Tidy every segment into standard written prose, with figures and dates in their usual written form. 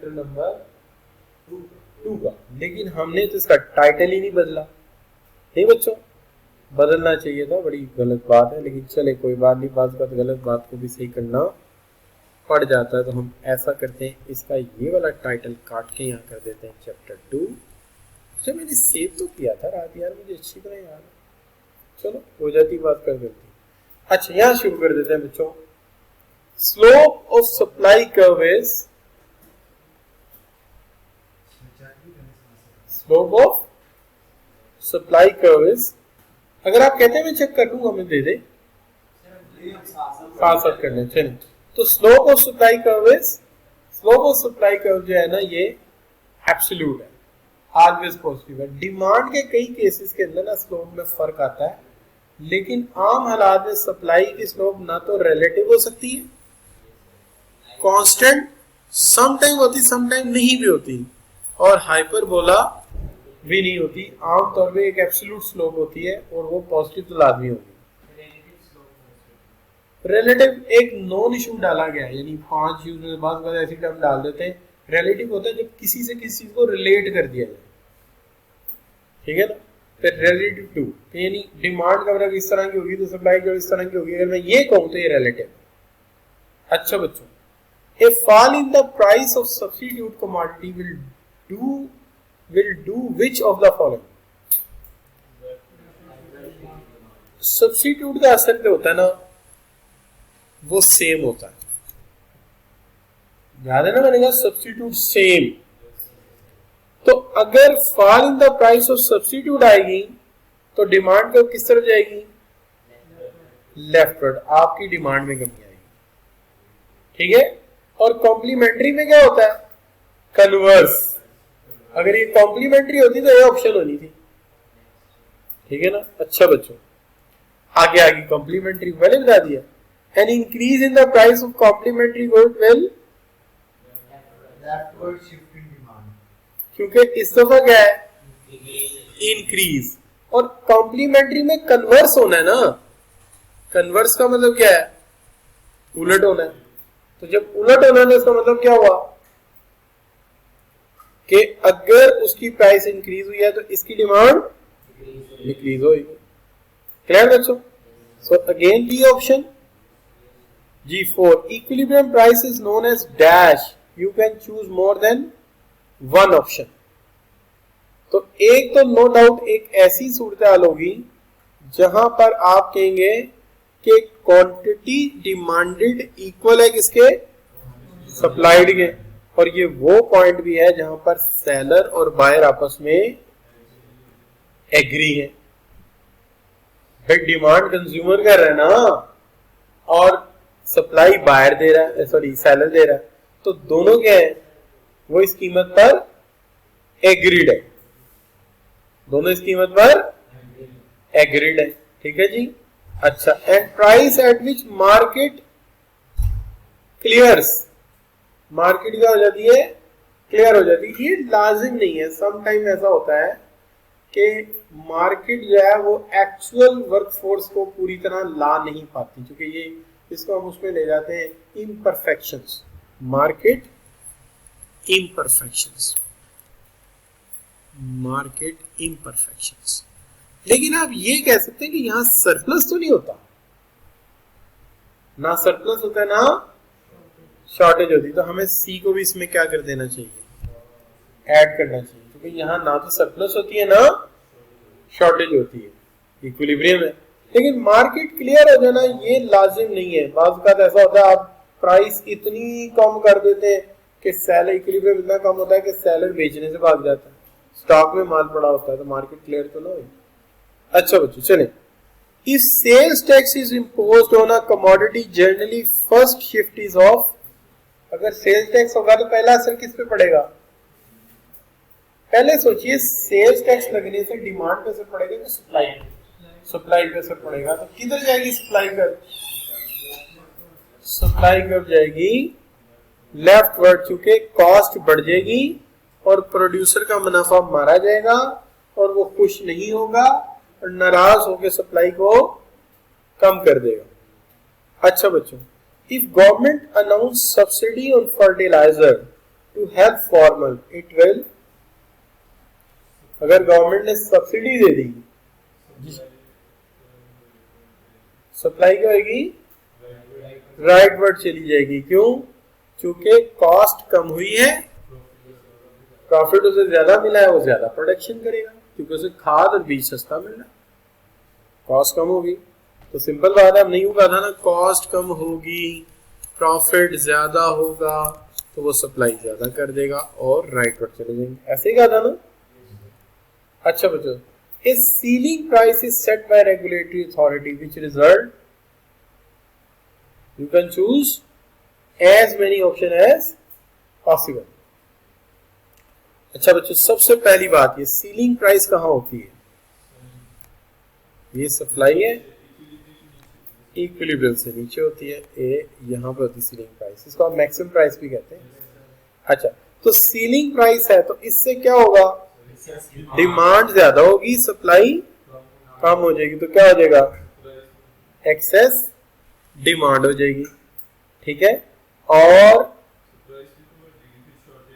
Chapter number 2 का, लेकिन हमने तो इसका टाइटल ही नहीं बदला। नहीं बच्चों, बदलना चाहिए था, बड़ी गलत बात है, लेकिन चले कोई बात नहीं, बात गलत बात को भी सही करना पड़ जाता है। तो हम ऐसा करते हैं, इसका ये वाला टाइटल काट के यहाँ कर देते हैं चैप्टर 2। अच्छा मैंने सेव तो किया था रात यार, मुझे अच्छी तरह याद है, चलो हो जाती बात कर देती। अच्छा यहाँ शुरू कर देते हैं बच्चों। Slope of supply curve is, slope of supply curve is, अगर आप कहते हैं मैं चेक कर दूंगा, मैं दे दे साथ करने चलिए। तो slope of supply curve is, slope of supply curve जो है ना ये एब्सोल्यूट है, ऑलवेज पॉजिटिव है। डिमांड के कई केसेस के अंदर ना स्लोप में फर्क आता है, लेकिन आम हालात में सप्लाई की स्लोप ना तो रिलेटिव हो सकती है, कांस्टेंट सम टाइम होती, सम टाइम नहीं भी होती, और हाइपरबोला भी नहीं होती। आमतौर पे एक एब्सोल्यूट स्लोप होती है और वो पॉजिटिव तो लाजमी होगी। रिलेटिव एक नॉन इशू डाला गया है, यानी 5 यूज में बाद ऐसी टर्म डाल देते हैं। रिलेटिव होता है जब किसी से किसी को रिलेट कर दिया जाए, ठीक है ना। फिर रिलेटिव टू, यानी डिमांड का वर्ग इस तरह की होगी तो सप्लाई की इस तरह की होगी, अगर मैं ये कहूं तो ये रिलेटिव। अच्छा बच्चों, a fall in the price of substitute commodity will do which of the following? Substitute का असर जो होता है ना वो सेम होता है, याद है ना मैंने कहा सब्स्टिट्यूट सेम। तो अगर fall in the price of substitute आएगी तो डिमांड कब किस तरफ जाएगी, लेफ्टवर्ड, आपकी डिमांड में कमी आएगी, ठीक है। और कॉम्प्लीमेंट्री में क्या होता है, कन्वर्स। अगर ये कॉम्प्लीमेंट्री होती तो ये ऑप्शन होनी थी, ठीक है ना। अच्छा बच्चों आगे आगे कॉम्प्लीमेंट्री मैंने बता दिया। An increase in the price of complementary good will backward shift in demand, क्योंकि इस दफा क्या है इंक्रीज, और कॉम्प्लीमेंट्री में कन्वर्स होना है ना। कन्वर्स का मतलब क्या है, उलट होना है। तो जब उलट होना है इसका मतलब क्या हुआ कि अगर उसकी प्राइस इंक्रीज हुई है तो इसकी डिमांड डिक्रीज होगी। क्लियर बच्चों। So again B option. G4 equilibrium price is known as dash, you can choose more than one option। तो एक तो नो डाउट एक ऐसी सूरत हाल होगी जहां पर आप कहेंगे कि क्वांटिटी डिमांडेड इक्वल है किसके, सप्लाइड के, और ये वो पॉइंट भी है जहां पर सेलर और बायर आपस में एग्री है। भाई डिमांड कंज्यूमर कर रहा है ना और सप्लाई बायर दे रहा है, सॉरी सेलर दे रहा है, तो दोनों क्या है वो इस कीमत पर एग्रीड है, दोनों इस कीमत पर एग्रीड है, ठीक है जी। अच्छा, and price at which market clears, market क्या हो जाती है, क्लियर हो जाती है। ये लाजिम नहीं है, सम टाइम ऐसा होता है कि मार्केट जो है वो एक्चुअल वर्कफोर्स को पूरी तरह ला नहीं पाती, क्योंकि ये इसको हम उसमें ले जाते हैं imperfections, market imperfections, market imperfections. लेकिन आप ये कह सकते हैं कि यहां सरप्लस तो नहीं होता, ना सरप्लस होता है ना शॉर्टेज होती, तो हमें सी को भी इसमें क्या कर देना चाहिए, ऐड करना चाहिए, क्योंकि यहां ना तो सरप्लस होती है ना शॉर्टेज होती है, इक्विलिब्रियम है। लेकिन मार्केट क्लियर हो जाना ये लाजिम नहीं है। बाज़ औक़ात ऐसा होता है आप प्राइस इतनी कम कर देते हैं कि सेलर, इक्विलिब्रियम इतना कम होता है कि सेलर बेचने से भाग जाता है, स्टॉक में माल पड़ा होता है, तो मार्केट क्लियर तो ना हो। अच्छा बच्चों चले, if sales tax is imposed on a commodity generally first shift is off, अगर सेल्स टैक्स होगा तो पहला असर किस पे पड़ेगा, पहले सोचिए सेल्स टैक्स लगने से डिमांड पे असर पड़ेगा कि सप्लाई, सप्लाई पे असर पड़ेगा, तो किधर जाएगी सप्लाई कर्व, सप्लाई कर्व जाएगी लेफ्टवर्ड, क्योंकि कॉस्ट बढ़ जाएगी और प्रोड्यूसर का मुनाफा मारा जाएगा और वो खुश नहीं होगा और नाराज होकर सप्लाई को कम कर देगा। अच्छा बच्चों, if government announce subsidy on fertiliser to help formal it will, अगर गवर्नमेंट ने सब्सिडी दे दी, सप्लाई क्या होगी, राइटवर्ड चली जाएगी। क्यों? क्योंकि कॉस्ट कम हुई है, प्रॉफिट उसे ज्यादा मिला है, वो ज्यादा प्रोडक्शन करेगा क्योंकि उसे खाद और बीज सस्ता मिल रहा है, कॉस्ट कम होगी। तो सिंपल बात है, हम नहीं कहा था ना, कॉस्ट कम होगी प्रॉफिट ज्यादा होगा तो वो सप्लाई ज्यादा कर देगा और राइटवर्ड चले जाएंगे, ऐसे ही कहा था ना। अच्छा बच्चों, a ceiling price is set by regulatory authority which result you can choose as many option as possible। अच्छा बच्चों, सबसे पहली बात, ये सीलिंग प्राइस कहाँ होती है? ये सप्लाई है, इक्विलिब्रियम से नीचे होती है, ए यहाँ पर होती है सीलिंग प्राइस, इसको आप मैक्सिमम प्राइस भी कहते हैं। अच्छा, तो सीलिंग प्राइस है तो इससे क्या होगा, डिमांड ज्यादा होगी, सप्लाई कम हो जाएगी, तो क्या हो जाएगा, एक्सेस डिमांड हो जाएगी। ठीक है, और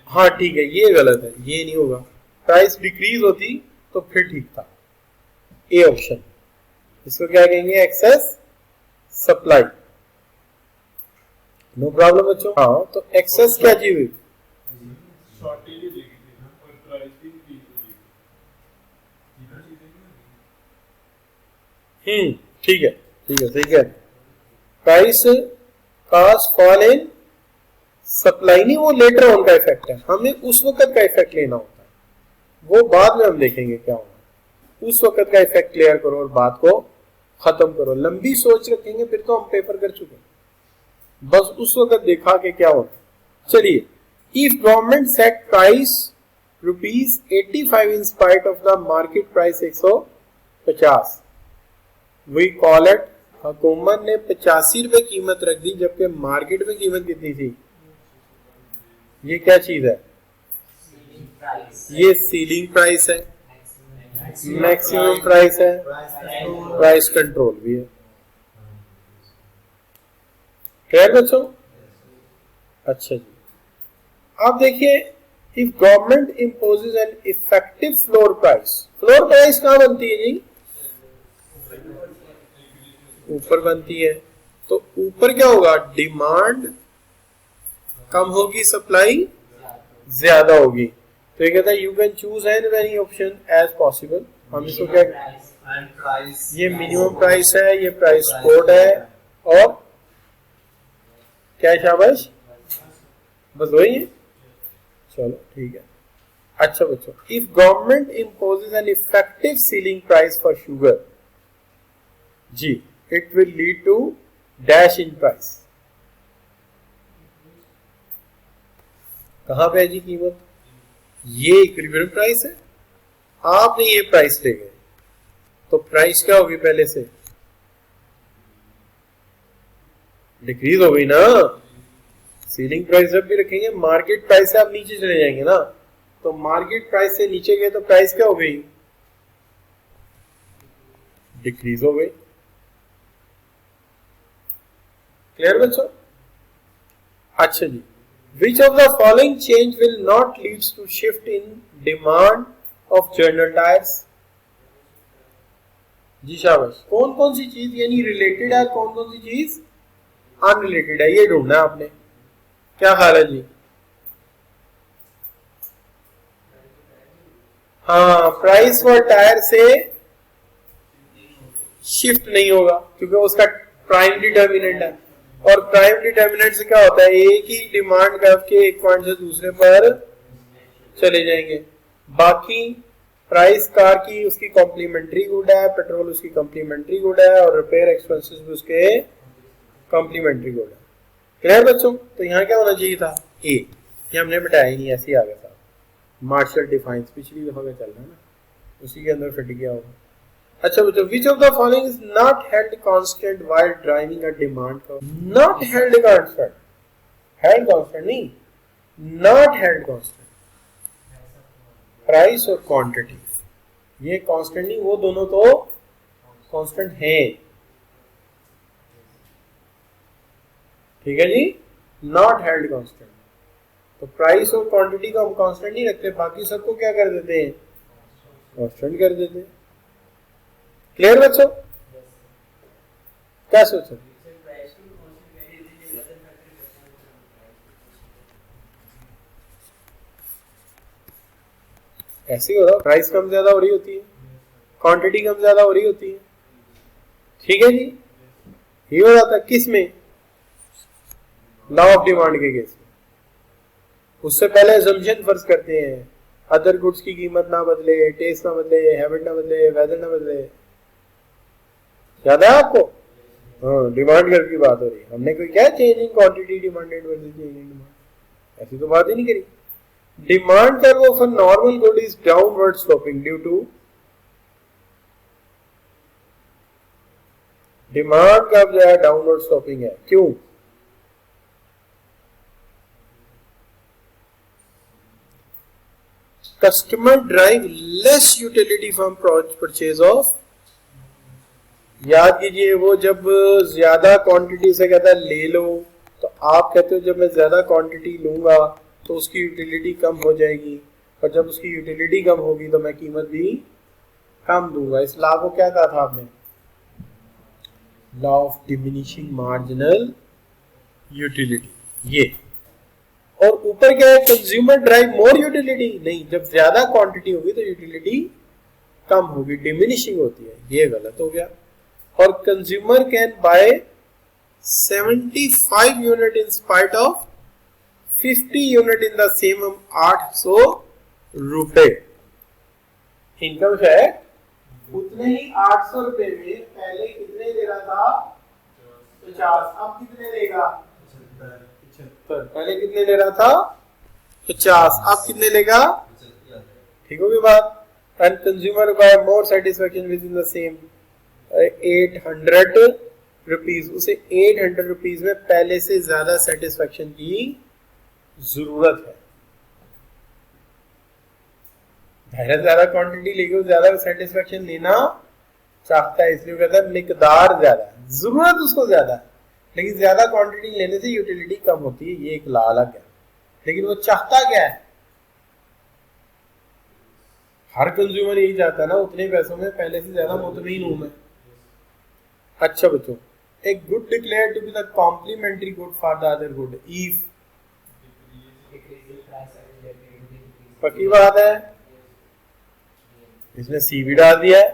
हाँ ठीक है, ये गलत है, ये नहीं होगा, प्राइस डिक्रीज होती तो फिर ठीक था, ए ऑप्शन, इसको क्या कहेंगे, एक्सेस सप्लाई। नो प्रॉब्लम बच्चों। हाँ, तो एक्सेस क्या चीज हुई, ठीक है ठीक है, सही है, price cost fall in supply, नहीं वो लेटर ऑन का इफेक्ट है, हमें उस वक्त का इफेक्ट लेना होता है, वो बाद में हम देखेंगे क्या होगा, उस वक्त का इफेक्ट क्लियर करो और बात को खत्म करो। लंबी सोच रखेंगे फिर तो हम पेपर कर चुके, बस उस वक्त देखा कि क्या होता। चलिए, if government set price ₹85 in spite of the market price 150, we call it, हुकूमत ने 85 रुपए कीमत रख दी जबकि मार्केट में कीमत कितनी थी, ये क्या चीज है, ये सीलिंग प्राइस है, मैक्सिमम प्राइस है, प्राइस कंट्रोल भी है। क्लियर बच्चों? अच्छा जी, अब देखिए, if government imposes an effective floor price, floor price कहां बनती है जी, ऊपर बनती है, तो ऊपर क्या होगा, डिमांड कम होगी, सप्लाई ज्यादा होगी, तो ये कहता है you can choose an very option as possible. हम इसको क्या, ये मिनिमम प्राइस है, ये प्राइस कोड है, और क्या है, शाबाश, बस वही है, चलो ठीक है। अच्छा बच्चों, if government imposes an effective ceiling price for sugar, जी, it will lead to dash in price, कहां पे है जी कीमत, ये इक्विलिब्रियम प्राइस है, आपने ये प्राइस ले गए तो प्राइस क्या होगी, पहले से डिक्रीज हो गई ना, सीलिंग प्राइस जब भी रखेंगे मार्केट प्राइस से आप नीचे चले जाएंगे ना, तो मार्केट प्राइस से नीचे गए तो प्राइस क्या हो गई, डिक्रीज हो गई। क्लियर बच्चों? अच्छा जी, which of the following change will not leads to shift in demand of general tires? जी शाबाश, कौन कौन सी चीज यानी रिलेटेड है, कौन कौन सी चीज अनरिलेटेड है, ये ढूंढना है आपने, क्या ख्याल है जी? हाँ, प्राइस फॉर टायर से शिफ्ट नहीं होगा क्योंकि उसका प्राइम डिटर्मिनेंट है, और प्राइम डिटर्मिनेंट से क्या होता है, एक ही डिमांड कर्व के एक पॉइंट से दूसरे पर चले जाएंगे। बाकी प्राइस कार की उसकी कॉम्प्लीमेंट्री गुड है, पेट्रोल उसकी कॉम्प्लीमेंट्री गुड है, और रिपेयर एक्सपेंसेस भी उसके कॉम्प्लीमेंट्री गुड है। क्लियर बच्चों? तो यहाँ क्या होना चाहिए था, ए, ये हमने बताया ही नहीं, ऐसे ही आ गया था, मार्शल डिफाइंस पिछली दफा का चल रहा है ना, उसी के अंदर फिट गया होगा। अच्छा बच्चों, which of the following is not held constant while driving a demand curve? Not held constant, held constant नहीं, not held constant, प्राइस और क्वांटिटी, ये कांस्टेंट नहीं, वो दोनों तो कांस्टेंट हैं, ठीक है जी, नॉट हेल्ड कांस्टेंट। तो प्राइस और क्वांटिटी को हम कांस्टेंट नहीं रखते, बाकी सबको क्या कर देते हैं, कांस्टेंट कर देते हैं। क्लियर बच्चों, क्या सोचो? ऐसे ही हो रहा, प्राइस कम ज्यादा हो रही होती है, क्वांटिटी कम ज्यादा हो रही होती है, ठीक है जी। ये हो जाता किस में, लॉ ऑफ डिमांड के केस में। उससे पहले असम्पशन फर्ज करते हैं, अदर गुड्स की कीमत ना बदले, टेस्ट ना बदले, हैबिट ना बदले, वेदर ना बदले। याद है आपको? हाँ, डिमांड कर्व की बात हो रही है, हमने कोई क्या changing quantity demanded versus changing demand, ऐसी तो बात ही नहीं करी। Demand curve of a normal good is downward sloping due to, demand curve जो है डाउनवर्ड स्लोपिंग है, क्यों? Customer drive less utility from purchase of, याद कीजिए वो जब ज्यादा क्वांटिटी से कहता है ले लो, तो आप कहते हो जब मैं ज्यादा क्वांटिटी लूंगा तो उसकी यूटिलिटी कम हो जाएगी, और जब उसकी यूटिलिटी कम होगी तो मैं कीमत भी कम दूंगा। इस लॉ को क्या कहा था आपने, law of diminishing marginal utility. ये और ऊपर क्या है, कंज्यूमर ड्राइव मोर यूटिलिटी, नहीं, जब ज्यादा क्वांटिटी होगी तो यूटिलिटी कम होगी, डिमिनिशिंग होती है, ये गलत हो गया। और consumer can buy 75 unit in spite of 50 unit in the same, 800 रुपए इनकम है, उतने ही 800 रुपए में पहले कितने ले रहा था, 50, अब कितने लेगा, 75। पहले कितने ले रहा था, 50, अब कितने लेगा, ठीक होगी बात। And consumer buy more satisfaction with in the same 800 rupees, उसे 800 रुपीज में पहले से ज्यादा सेटिस्फेक्शन की जरूरत है। ज्यादा क्वांटिटी लेके ज्यादा सेटिस्फेक्शन लेना चाहता है, इसलिए कहता है मिकदार ज्यादा, जरूरत उसको ज्यादा है, लेकिन ज्यादा क्वांटिटी लेने से यूटिलिटी कम होती है, ये एक लॉ अलग है। लेकिन वो चाहता क्या है, हर कंज्यूमर यही चाहता है ना, उतने पैसों में पहले से ज्यादा मुतमईन हूं मैं। अच्छा बच्चों, एक good declare to be the complementary good for the other good if, पक्की बात है, इसमें सी भी डाल दिया है,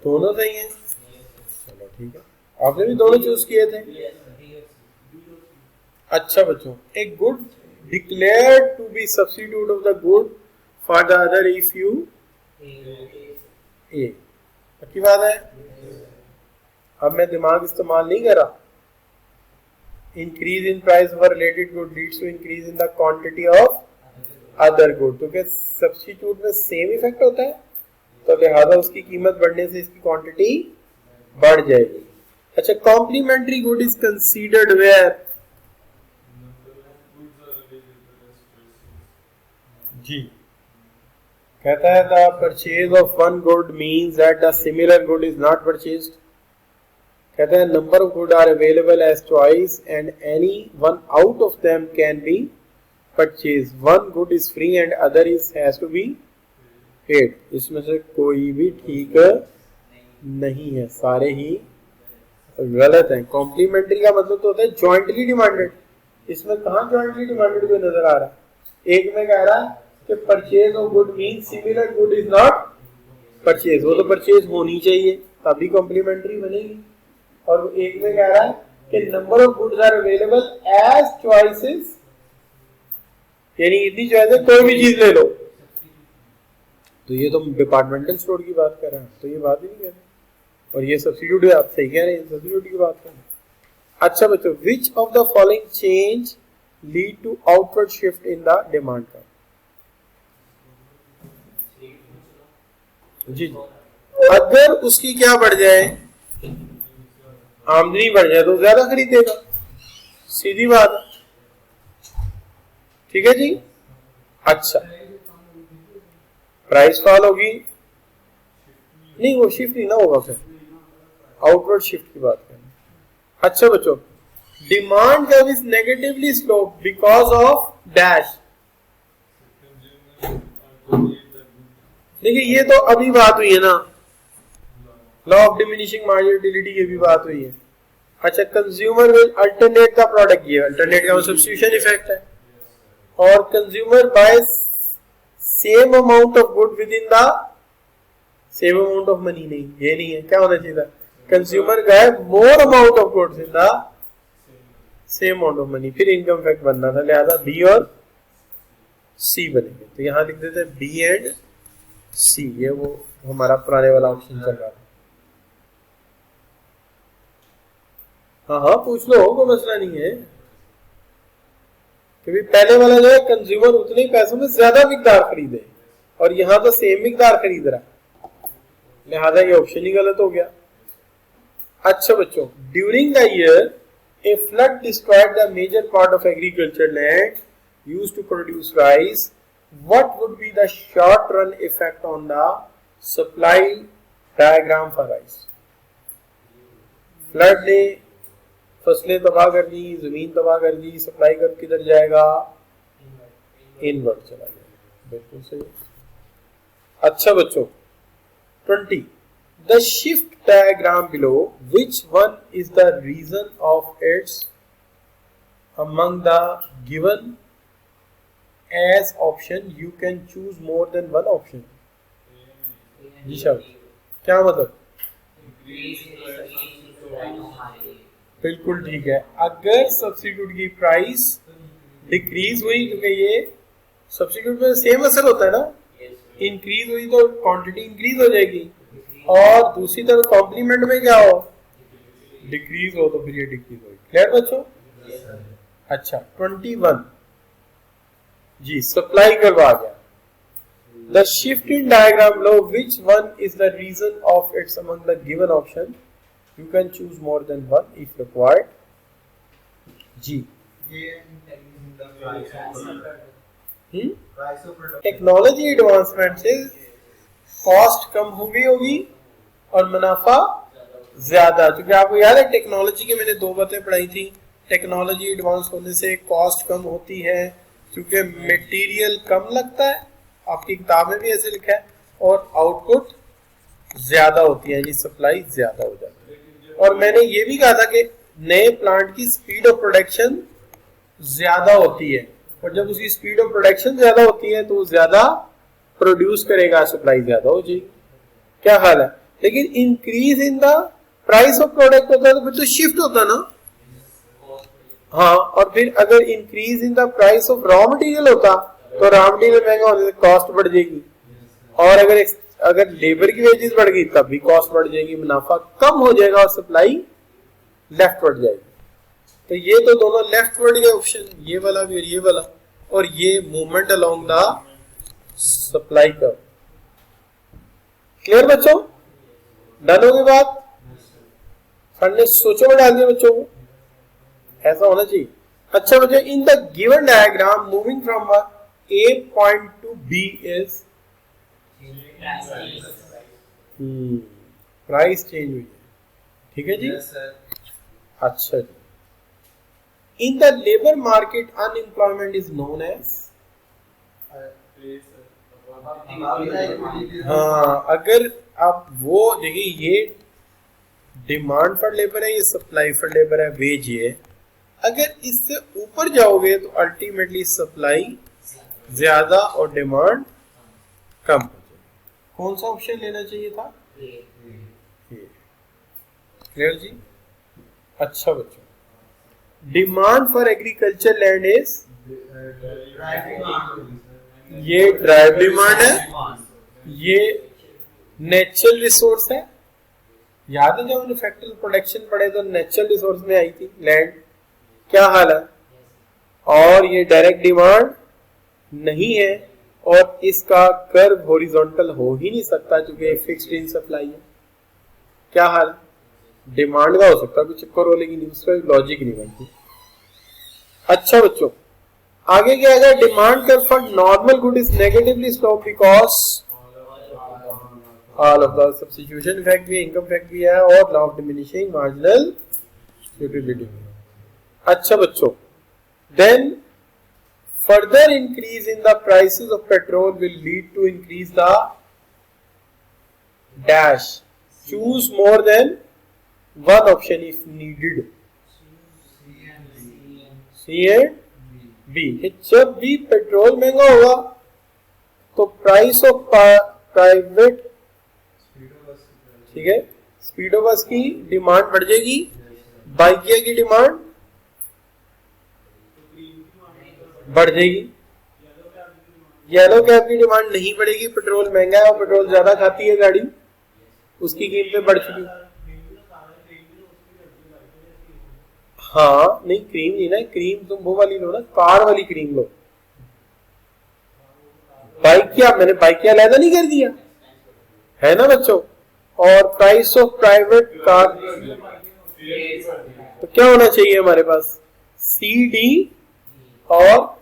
दोनों सही है, चलो ठीक है, आपने भी दोनों चूज किए थे। अच्छा बच्चों, एक good declare to be substitute of the good for the other if you a, पक्की बात है। अब मैं दिमाग इस्तेमाल नहीं कर रहा। Increase in price of related good leads to increase in the quantity of other good, तो क्या सब्स्टिट्यूट में सेम इफेक्ट होता है, तो लिहाजा उसकी कीमत बढ़ने से इसकी क्वांटिटी बढ़ जाएगी। अच्छा, complementary good is considered where, जी कहता है the purchase of one good means that the similar good is not purchased. कहता है number of good are available as choice and any one out of them can be purchase, one good is free and other is has to be paid. इसमें से कोई भी ठीक नहीं है, सारे ही गलत हैं। कॉम्प्लीमेंट्री का मतलब तो होता है जॉइंटली डिमांडेड, इसमें कहाँ जॉइंटली डिमांडेड कोई नजर आ रहा है। एक में कह रहा है कि purchase of good mean similar good is not purchase, वो तो परचेज होनी चाहिए तभी कॉम्प्लीमेंट्री बनेगी। और एक में कह रहा है कि number of goods are available as choices, यानी इतनी चॉइस है कोई भी चीज ले लो, तो ये तो डिपार्टमेंटल स्टोर की बात कर रहे हैं, तो ये बात ही नहीं कह रहे। और ये सब्स्टिट्यूट है, आप सही कह रहे हैं, सब्स्टिट्यूट की बात कर रहे हैं। अच्छा बच्चों, which of the following change lead to outward shift in the demand curve, जी अगर उसकी क्या बढ़ जाए, आमदनी बढ़ जाए तो ज्यादा खरीदेगा, सीधी बात है, ठीक है जी। अच्छा, प्राइस फॉल होगी, नहीं वो शिफ्ट नहीं ना होगा, फिर आउटवर्ड शिफ्ट की बात करें। अच्छा बच्चों, demand curve is negatively slope because of dash. देखिए ये तो अभी बात हुई है ना, law of diminishing marginal utility की भी बात हुई है। अच्छा, कंज्यूमर विल अल्टरनेट का प्रोडक्ट, ये अल्टरनेट का सब्स्टिट्यूशन इफेक्ट है, और consumer bias same amount of good with in the same amount of money. नहीं, ये नहीं है, क्या होना चाहिए था, कंज्यूमर का more amount of goods in the same amount of money, फिर इनकम फैक्ट बनना था, लिहाजा बी और सी बनेंगे। तो यहां लिख देते हैं बी एंड सी, ये वो हमारा पुराने वाला ऑप्शन चल रहा था। हाँ हाँ पूछ लो, कोई मसला नहीं है, क्योंकि पहले वाला जो है कंज्यूमर उतने ही पैसों में ज्यादा मिकदार खरीदे, और यहां तो सेम मिकदार खरीद रहा, लिहाजा ये ऑप्शन ही गलत हो गया। अच्छा बच्चों, during the year a flood destroyed the major part of agriculture land used to produce rice, what would be the short run effect on the supply diagram for rice? Flood ने फसलें तबाह कर दी, जमीन तबाह कर दी, सप्लाई कर्व किधर जाएगा, inward चला जाएगा, बिल्कुल सही। अच्छा बच्चों 20, the shift diagram below, which one is the reason of its among the given as option you can choose more than one option? जी शब्द क्या मतलब, बिल्कुल ठीक है, अगर सब्स्टिट्यूट की प्राइस डिक्रीज हुई, क्योंकि ये सब्स्टिट्यूट में सेम असर होता है ना, इंक्रीज हुई तो क्वांटिटी इंक्रीज हो जाएगी, और दूसरी तरफ कॉम्प्लीमेंट में क्या हो, डिक्रीज हो तो फिर ये डिक्रीज होगी। क्लियर बच्चों? अच्छा 21 जी, सप्लाई कर्व आ गया। The shift in diagram below, which one is the reason of its among the given option? You can choose more than one if required. जी, टेक्नोलॉजी एडवांसमेंट से कॉस्ट कम हो गई होगी और मुनाफा ज्यादा, क्योंकि आपको याद है टेक्नोलॉजी की मैंने दो बातें पढ़ाई थी। टेक्नोलॉजी एडवांस होने से कॉस्ट कम होती है, क्योंकि मटेरियल कम लगता है, आपकी किताब में भी ऐसे लिखा है, और आउटपुट ज्यादा होती है, जी सप्लाई ज्यादा हो जाती है। और मैंने ये भी कहा था कि नए प्लांट की स्पीड ऑफ प्रोडक्शन ज्यादा होती है, और जब उसकी स्पीड ऑफ प्रोडक्शन ज्यादा होती है तो वो ज्यादा प्रोड्यूस करेगा, सप्लाई ज्यादा हो जाएगी। क्या हाल है? लेकिन increase in the price of product होता है तो फिर तो शिफ्ट होता ना, हाँ, और फिर अगर increase in the price of raw material होता तो रॉ मटेरियल महंगा होने से कॉस्ट बढ़ जाएगी, और अगर लेबर की वेजेस बढ़ गई तब भी कॉस्ट बढ़ जाएगी, मुनाफा कम हो जाएगा और सप्लाई लेफ्टवर्ड जाएगी। तो ये तो दोनों लेफ्टवर्ड के ऑप्शन, ये वाला भी और ये वाला, और ये movement along the supply curve. Clear बच्चों? डन हो गई बात? हमने सोचो में डाल दिया बच्चों को, ऐसा होना चाहिए। अच्छा बच्चों, in the given diagram moving from A point to B is price change हुई है, ठीक है जी। अच्छा जी, in the labour market unemployment is known as, हाँ, अगर आप वो देखिए, ये डिमांड फॉर लेबर है, ये सप्लाई फॉर लेबर है, वेज ये, अगर इससे ऊपर जाओगे तो अल्टीमेटली सप्लाई ज्यादा और डिमांड कम हो जाएगी। कौन सा ऑप्शन लेना चाहिए था? क्लियर जी? अच्छा बच्चों, demand for agriculture land is, ये ड्राइव डिमांड है, ये नेचुरल रिसोर्स है। याद है जब हमने फैक्टरी प्रोडक्शन पढ़े तो नेचुरल रिसोर्स में आई थी लैंड, क्या हाल है? और ये डायरेक्ट डिमांड नहीं है, और इसका कर्व हॉरिजॉन्टल हो ही नहीं सकता क्योंकि फिक्स्ड इन सप्लाई है। क्या हाल? डिमांड का हो सकता है कुछ चक्कर हो, लेकिन उसका लॉजिक नहीं बनती। अच्छा बच्चों, आगे क्या है? Demand curve for normal good is negatively slope because all of the substitution effect भी, इनकम इफेक्ट भी है, और law of diminishing marginal utility. अच्छा बच्चों, then further increase in the prices of petrol will lead to increase the dash, choose more than one option if needed, C and B. जब भी petrol महंगा होगा तो प्राइस ऑफ प्राइवेट, ठीक है, स्पीडो बस की डिमांड बढ़ जाएगी, बाइकिया की डिमांड बढ़ जाएगी, येलो कैब की डिमांड नहीं बढ़ेगी, पेट्रोल महंगा है और पेट्रोल ज्यादा खाती है गाड़ी, उसकी कीमतें बढ़ चुकी। हाँ नहीं, क्रीम नहीं ना, क्रीम तुम वो वाली लो ना, कार वाली क्रीम लो। बाइक क्या, मैंने बाइक क्या अलग नहीं कर दिया है ना बच्चों। और प्राइस ऑफ प्राइवेट कार, तो क्या होना चाहिए हमारे पास, सी डी और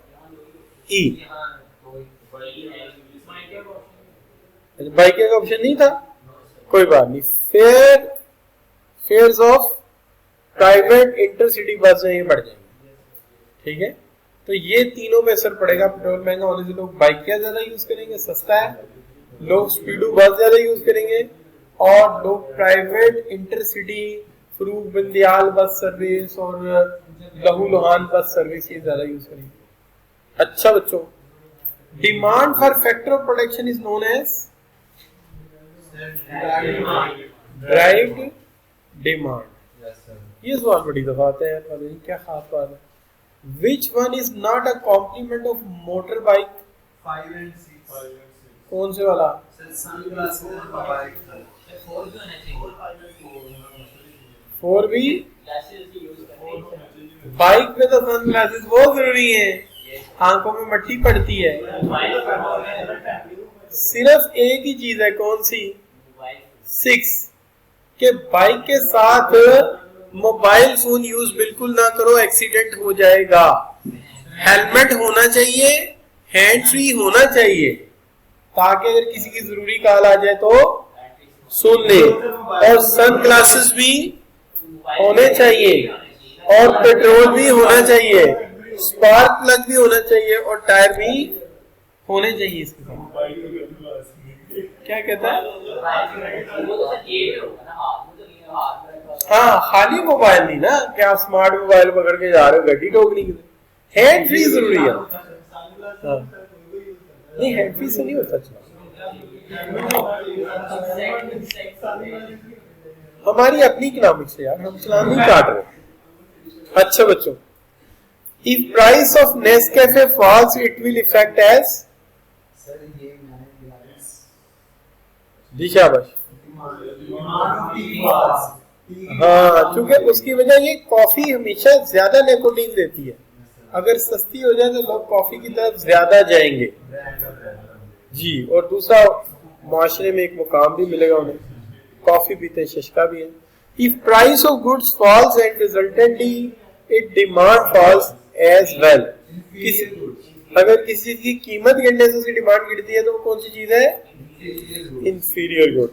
ई। बाइक का ऑप्शन नहीं था, कोई बात नहीं। फेयर्स ऑफ प्राइवेट इंटरसिटी बस में ये बढ़ जाएंगे, ठीक है। तो ये तीनों पे असर पड़ेगा। पेट्रोल महंगा होने से लोग बाइक क्या ज्यादा यूज करेंगे, सस्ता है, लोग स्पीडो बस ज्यादा यूज करेंगे, और लोग private intercity Farrukh Bandial bus service और लहू लोहान बस सर्विस ये ज्यादा यूज करेंगे। अच्छा बच्चों, demand for factor of production is known as derived demand. ये सवाल बड़ी दफा आता है यार, क्या खास बात है। Which one is not a complement of motorbike? 5 and 6. कौन से वाला? फोर भी बाइक में तो सनग्लासेस बहुत जरूरी है, आंखों में मट्टी पड़ती है। सिर्फ एक ही चीज है, कौन सी? 6 के बाइक के साथ मोबाइल फोन यूज बिल्कुल ना करो, एक्सीडेंट हो जाएगा। हेलमेट होना चाहिए, हैंड फ्री होना चाहिए, ताकि अगर किसी की जरूरी कॉल आ जाए तो सुन ले। और सन ग्लासेस भी होने चाहिए, और पेट्रोल भी होना चाहिए, स्पार्क प्लग भी होना चाहिए, और टायर भी होने चाहिए इसके साथ। क्या कहता है? हाँ, खाली मोबाइल नहीं ना, क्या आप स्मार्ट मोबाइल पकड़ के जा रहे हो गड्डी ठोकने के लिए? हैंड फ्री जरूरी है। हाँ। नहीं, हैंड फ्री से नहीं होता चला। हमारी अपनी इकोनॉमिक्स है यार, हम चलान नहीं काट रहे। अच्छा बच्चों, if price of Nescafe falls it will effect as दिशाबाश। हाँ, क्योंकि उसकी वजह ये कॉफी हमेशा ज्यादा निकोटीन देती है, अगर सस्ती हो जाए तो लोग कॉफी की तरफ ज्यादा जाएंगे जी। और दूसरा, माशरे में एक मुकाम भी मिलेगा उन्हें, कॉफी पीते शशका भी है। If price of goods falls and resultantly it demand falls as well. अगर किसी चीज की कीमत गिरने से उसकी डिमांड गिरती है तो वो कौन सी चीज है? Inferior good.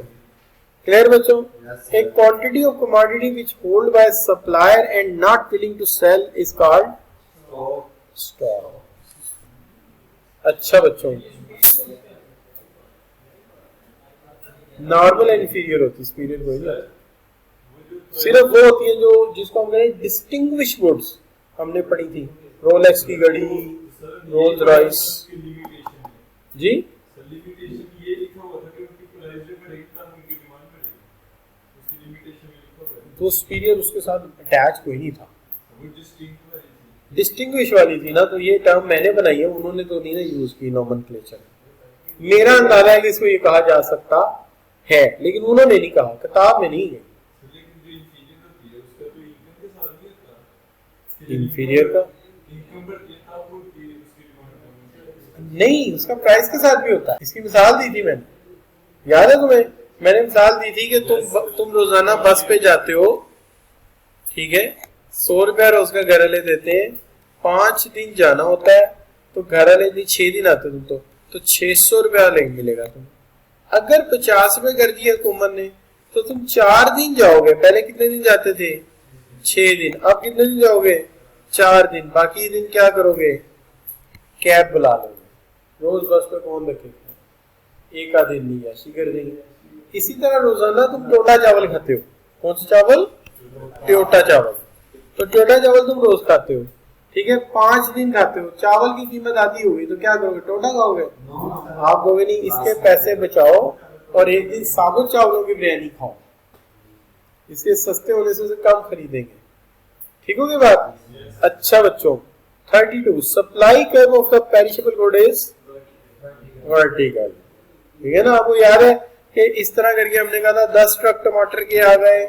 क्लियर बच्चों? A quantity of commodity which hold by a supplier and not willing to sell is called stock. अच्छा बच्चों, नॉर्मल एंड इंफीरियर होती है, सुपीरियर कोई नहीं। सिर्फ वो होती है जो जिसको हम कहें डिस्टिंग्विश गुड्स, हमने पढ़ी थी, रोलेक्स की घड़ी, रोल्स रॉयस जी। तो सुपीरियर उसके साथ अटैच कोई नहीं था, डिस्टिंग्विश वाली थी ना। तो ये टर्म मैंने बनाई है, उन्होंने तो नहीं ना यूज की नोमेनक्लेचर। मेरा अंदाजा है कि इसको ये कहा जा सकता है, लेकिन उन्होंने नहीं कहा, किताब में नहीं है। इंफीरियर का नहीं, उसका प्राइस के साथ भी होता है। इसकी मिसाल दी थी मैंने, याद है तुम्हें? मैंने मिसाल दी थी कि तुम रोजाना बस पे जाते हो, ठीक है, 100 रुपया रोज का घर वाले देते हैं, 5 दिन जाना होता है, तो घर वाले 6 दिन आते तुम तो 600 रुपया मिलेगा तुम्हें। अगर 50 रुपए कर दिया हुकूमत ने तो तुम 4 दिन जाओगे। पहले कितने दिन जाते थे? 6 दिन। अब कितने दिन जाओगे? 4 दिन, बाकी दिन क्या करोगे, कैब बुला लोगे, रोज बस पे कौन रखेगा, एक आध दिन नहीं ऐसी कर देंगे। इसी तरह रोजाना तुम टोटा चावल खाते हो, कौन सा चावल, टोटा चावल, तो टोटा चावल तुम रोज खाते हो, ठीक है, 5 दिन खाते हो, चावल की कीमत आधी होगी तो क्या करोगे, टोटा खाओगे, आप कहोगे नहीं, इसके पैसे बचाओ और एक दिन साबुत चावलों की बिरयानी खाओ, इसके सस्ते होने से उसे कम खरीदेंगे, ठीक होगी बात। अच्छा बच्चों 32 supply curve of the perishable good is vertical, ठीक है ना, आपको याद है कि इस तरह करके हमने कहा था 10 ट्रक टमाटर के आ गए,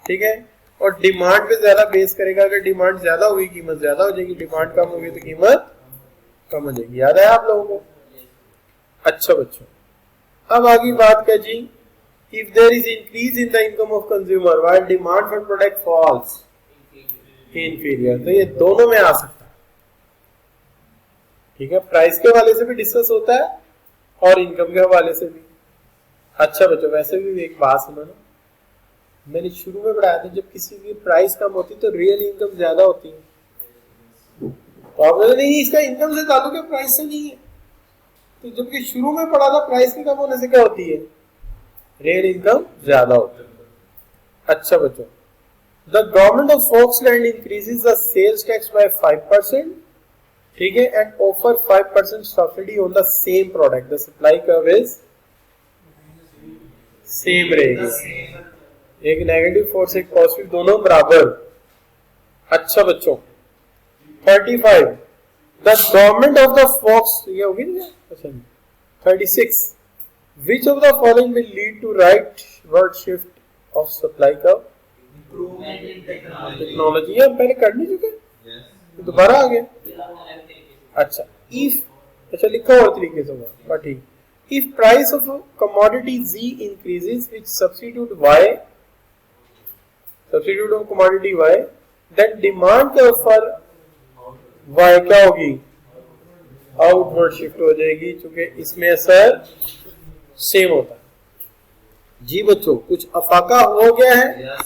ठीक है, और डिमांड पे ज्यादा बेस करेगा, अगर डिमांड ज्यादा होगी कीमत ज्यादा हो जाएगी, डिमांड कम होगी तो कीमत कम हो जाएगी, याद है आप लोगों को। अच्छा बच्चों अब आगे बात कर जी, if there is increase in the income of consumer while demand for product falls inferior, तो ये दोनों में आ सकता है, ठीक है, प्राइस के हवाले से भी डिस्कस होता है और इनकम के हवाले से भी। अच्छा बच्चों वैसे भी एक बात सुनो ना, मैंने शुरू में पढ़ाया था जब किसी की प्राइस कम होती तो रियल इनकम ज्यादा होती है, तो आप बोले नहीं इसका इनकम से ताल्लुक है प्राइस से नहीं है, तो जबकि शुरू में पढ़ा था प्राइस के कम होने से क्या होती है, रियल इनकम ज्यादा होती है। अच्छा बच्चों the government of Foxland increases the sales tax by 5%, ठीक है, and offer 5% subsidy on the same product, the supply curve is same रहेगी, एक नेगेटिव फोर्स एक पॉजिटिव दोनों बराबर। अच्छा बच्चों 35 the government of the folks, ये होगी ना, अच्छा 36 which of the following will lead to rightward shift of supply curve, technology हम पहले कर नहीं चुके, तो दोबारा आ गया। अच्छा इफ, अच्छा लिखा और तरीके से होगा ठीक, if price of a commodity Z increases which substitute of commodity Y, then demand for Y क्या होगी, आउटवर्ड शिफ्ट हो जाएगी, क्योंकि इसमें असर सेम होता है। जी बच्चों कुछ अफाका हो गया है।